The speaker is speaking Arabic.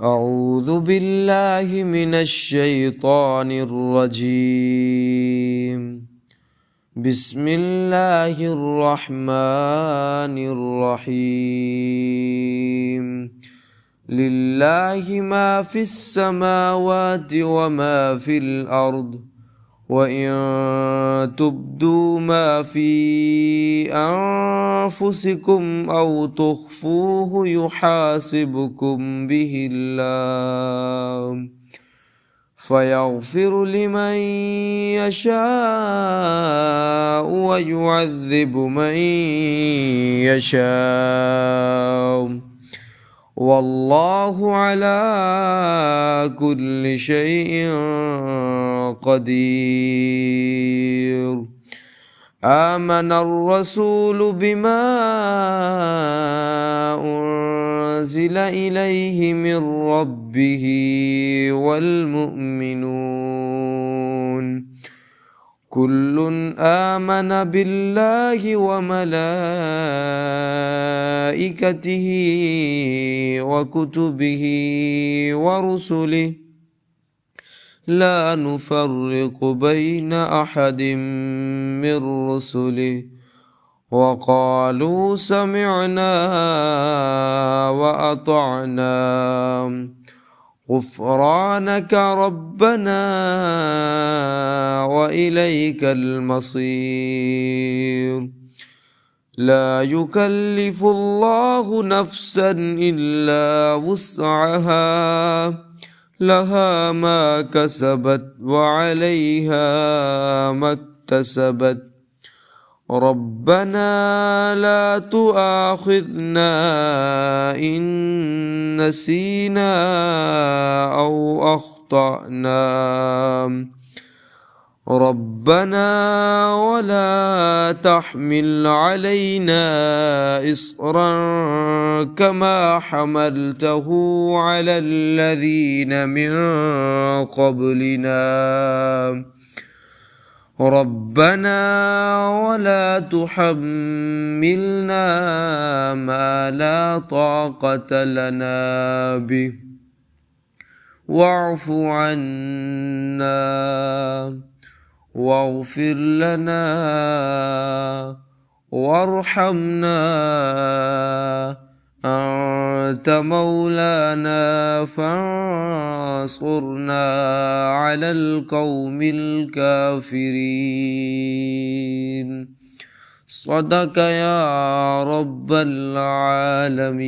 أعوذ بالله من الشيطان الرجيم. بسم الله الرحمن الرحيم. لله ما في السماوات وما في الأرض، وإن تبدوا ما في أنفسكم أو تخفوه يحاسبكم به الله، فيغفر لمن يشاء ويعذب من يشاء، والله على كل شيء قدير. آمن الرسول بما أنزل إليه من ربه والمؤمنون كل آمن بالله وملائكته وكتبه ورسله لا نفرق بين أحد من رسله، وقالوا سمعنا وأطعنا غفرانك ربنا وإليك المصير. لا يكلف الله نفسا إلا وسعها، لها ما كسبت وعليها ما اكتسبت. ربنا لا تؤاخذنا إن نسينا أو أخطأنا، ربنا ولا تحمل علينا إصرا كما حملته على الذين من قبلنا، ربنا ولا تحملنا ما لا طاقة لنا به، واعف عنا واغفر لنا وارحمنا، أنت مولانا فانصرنا على القوم الكافرين. صدق يا رب العالمين.